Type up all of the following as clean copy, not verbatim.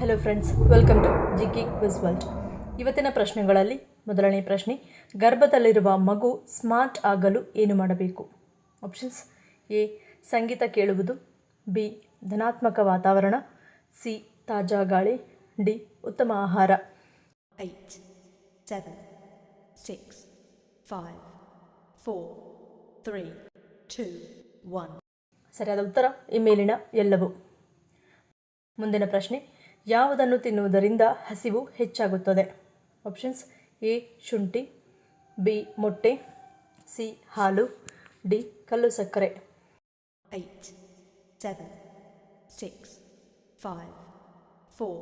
Hello friends, welcome to GK quiz world. ಇವತ್ತಿನ ಪ್ರಶ್ನೆಗಳಲ್ಲಿ ಮೊದಲನೇ ಪ್ರಶ್ನೆ, ಗರ್ಭದಲ್ಲಿರುವ ಮಗು ಸ್ಮಾರ್ಟ್ ಆಗಲು ಏನು ಮಾಡಬೇಕು? Options: A. ಸಂಗೀತ ಕೇಳುವುದು, ಬಿ. ಧನಾತ್ಮಕ ವಾತಾವರಣ, ಸಿ. ತಾಜಾ ಗಾಳಿ, ಡಿ. ಉತ್ತಮ ಆಹಾರ. 8, 7, 6, 5, 4, 3, 2, 1. ಸರಿಯಾದ ಉತ್ತರ ಈ ಮೇಲಿನ ಎಲ್ಲವೂ. ಮುಂದಿನ ಪ್ರಶ್ನೆ, ಯಾವುದನ್ನು ತಿನ್ನುವುದರಿಂದ ಹಸಿವು ಹೆಚ್ಚಾಗುತ್ತದೆ? Options: A. ಶುಂಠಿ, ಬಿ. ಮೊಟ್ಟೆ, ಸಿ. ಹಾಲು, ಡಿ. ಕಲ್ಲು ಸಕ್ಕರೆ. 8, 7, 6, 5, 4,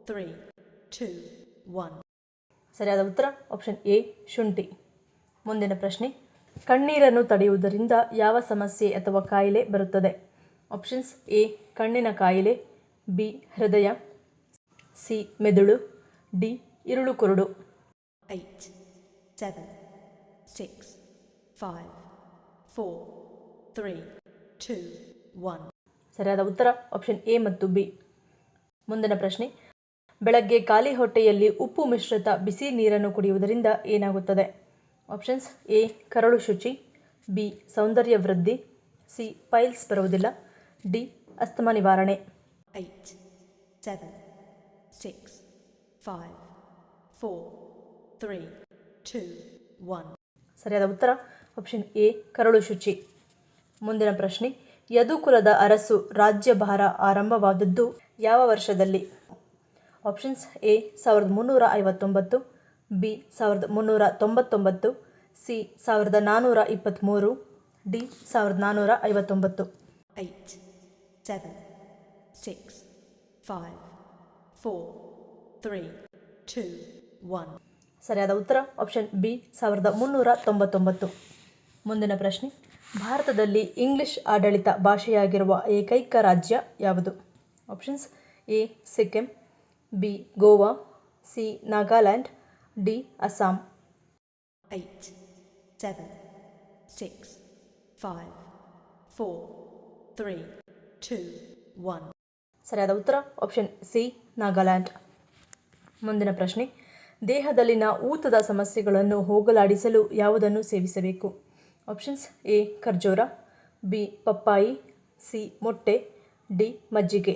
3, 2, 1. ಸರಿಯಾದ ಉತ್ತರ ಆಪ್ಷನ್ ಎ. ಶುಂಠಿ. ಮುಂದಿನ ಪ್ರಶ್ನೆ, ಕಣ್ಣೀರನ್ನು ತಡೆಯುವುದರಿಂದ ಯಾವ ಸಮಸ್ಯೆ ಅಥವಾ ಕಾಯಿಲೆ ಬರುತ್ತದೆ? Options: A. ಕಣ್ಣಿನ ಕಾಯಿಲೆ, ಬಿ. ಹೃದಯ, ಸಿ. ಮೆದುಳು, ಡಿ. ಇರುಳು ಕುರುಡು. 8, 7, 6, 5, 4, 3, 2, 1. ಸರಿಯಾದ ಉತ್ತರ ಆಪ್ಷನ್ ಎ ಮತ್ತು ಬಿ. ಮುಂದಿನ ಪ್ರಶ್ನೆ, ಬೆಳಗ್ಗೆ ಖಾಲಿ ಹೊಟ್ಟೆಯಲ್ಲಿ ಉಪ್ಪು ಮಿಶ್ರಿತ ಬಿಸಿ ನೀರನ್ನು ಕುಡಿಯುವುದರಿಂದ ಏನಾಗುತ್ತದೆ? Options: A. ಕರಳು ಶುಚಿ, ಬಿ. ಸೌಂದರ್ಯ ವೃದ್ಧಿ, ಸಿ. ಪೈಲ್ಸ್ ಬರುವುದಿಲ್ಲ, ಡಿ. ಅಸ್ತಮ ನಿವಾರಣೆ. 8, 7, 6, 5, 4, 3, 2, 1. ಸರಿಯಾದ ಉತ್ತರ ಆಪ್ಷನ್ ಎ. ಕರಳು ಶುಚಿ. ಮುಂದಿನ ಪ್ರಶ್ನೆ, ಯದುಕುಲದ ಅರಸು ರಾಜ್ಯಭಾರ ಆರಂಭವಾದದ್ದು ಯಾವ ವರ್ಷದಲ್ಲಿ? Options: A. 1359, B. 1399, C. 1423, D. 1459. 8, 7, 6, 5, 4, 3, 2, 1. ಸರಿಯಾದ ಉತ್ತರ ಆಪ್ಷನ್ ಬಿ. 1399. ಮುಂದಿನ ಪ್ರಶ್ನೆ, ಭಾರತದಲ್ಲಿ ಇಂಗ್ಲಿಷ್ ಆಡಳಿತ ಭಾಷೆಯಾಗಿರುವ ಏಕೈಕ ರಾಜ್ಯ ಯಾವುದು? Options: A. Sikkim, B. Goa, C. Nagaland, D. Assam. 8, 7, 6, 5, 4, 3, 2, 1. ಸರಿಯಾದ ಉತ್ತರ ಆಪ್ಷನ್ ಸಿ. ನಾಗಾಲ್ಯಾಂಡ್. ಮುಂದಿನ ಪ್ರಶ್ನೆ, ದೇಹದಲ್ಲಿನ ಊತದ ಸಮಸ್ಯೆಗಳನ್ನು ಹೋಗಲಾಡಿಸಲು ಯಾವುದನ್ನು ಸೇವಿಸಬೇಕು? Options: A. ಖರ್ಜೂರ, ಬಿ. ಪಪ್ಪಾಯಿ, ಸಿ. ಮೊಟ್ಟೆ, ಡಿ. ಮಜ್ಜಿಗೆ.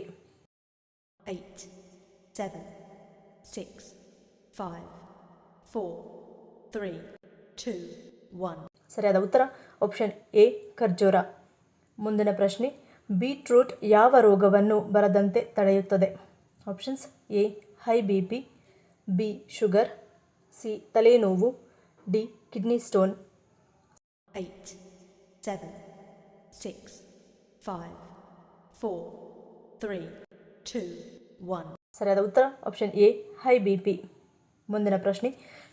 8, 7, 6, 5, 4, 3, 2, 1. ಸರಿಯಾದ ಉತ್ತರ ಆಪ್ಷನ್ ಎ. ಖರ್ಜೂರ. ಮುಂದಿನ ಪ್ರಶ್ನೆ, ಬೀಟ್ರೂಟ್ ಯಾವ ರೋಗವನ್ನು ಬರದಂತೆ ತಡೆಯುತ್ತದೆ? Options: A. High BP, B. Sugar, C. ತಲೆನೋವು, ಡಿ. Kidney stone. 8, 7, 6, 5, 4, 3, 2, 1. ಸರಿಯಾದ ಉತ್ತರ ಆಪ್ಷನ್ ಎ. High BP. ಮುಂದಿನ ಪ್ರಶ್ನೆ,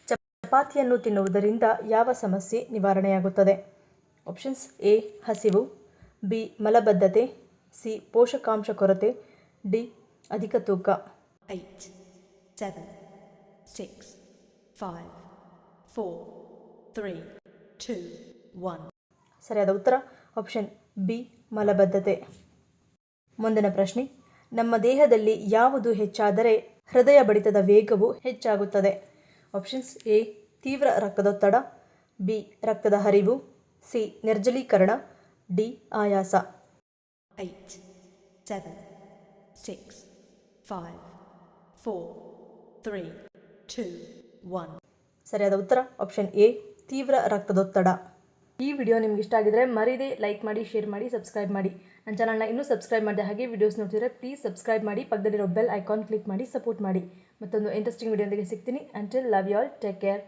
ಚಪಾತಿಯನ್ನು ತಿನ್ನುವುದರಿಂದ ಯಾವ ಸಮಸ್ಯೆ ನಿವಾರಣೆಯಾಗುತ್ತದೆ? Options: A. ಹಸಿವು, ಬಿ. ಮಲಬದ್ಧತೆ, ಸಿ. ಪೋಷಕಾಂಶ ಕೊರತೆ, ಡಿ. ಅಧಿಕ ತೂಕ. 8, 7, 6, 5, 4, 3, 2, 1. ಸರಿಯಾದ ಉತ್ತರ ಆಪ್ಷನ್ ಬಿ. ಮಲಬದ್ಧತೆ. ಮುಂದಿನ ಪ್ರಶ್ನೆ, ನಮ್ಮ ದೇಹದಲ್ಲಿ ಯಾವುದು ಹೆಚ್ಚಾದರೆ ಹೃದಯ ಬಡಿತದ ವೇಗವು ಹೆಚ್ಚಾಗುತ್ತದೆ? Options: A. ತೀವ್ರ ರಕ್ತದೊತ್ತಡ, ಬಿ. ರಕ್ತದ ಹರಿವು, ಸಿ. ನಿರ್ಜಲೀಕರಣ, ಡಿ. ಆಯಾಸ. 8, 7, 6, 5, 4, 3, 2, 1. ಸರಿಯಾದ ಉತ್ತರ ಆಪ್ಷನ್ ಎ. ತೀವ್ರ ರಕ್ತದೊತ್ತಡ. ಈ ವಿಡಿಯೋ ನಿಮ್ಗೆ ಇಷ್ಟ ಆಗಿದ್ರೆ ಮರೀದೆ ಲೈಕ್ ಮಾಡಿ, ಶೇರ್ ಮಾಡಿ, ಸಬ್ಸ್ಕ್ರೈಬ್ ಮಾಡಿ. ನನ್ನ ಚಾನಲ್ನ ಇನ್ನೂ ಸಬ್ಸ್ಕ್ರೈಬ್ ಮಾಡಿದೆ ಹಾಗೆ ವಿಡಿಯೋಸ್ ನೋಡ್ತಿದ್ರೆ ಪ್ಲೀಸ್ ಸಬ್ಸ್ಕ್ರೈಬ್ ಮಾಡಿ, ಪಕ್ಕದಲ್ಲಿರೋ ಬೆಲ್ ಐಕಾನ್ ಕ್ಲಿಕ್ ಮಾಡಿ ಸಪೋರ್ಟ್ ಮಾಡಿ. ಮತ್ತೊಂದು ಇಂಟ್ರೆಸ್ಟಿಂಗ್ ವಿಡಿಯೋದೊಂದಿಗೆ ಸಿಗ್ತೀನಿ. Until love you all, take care.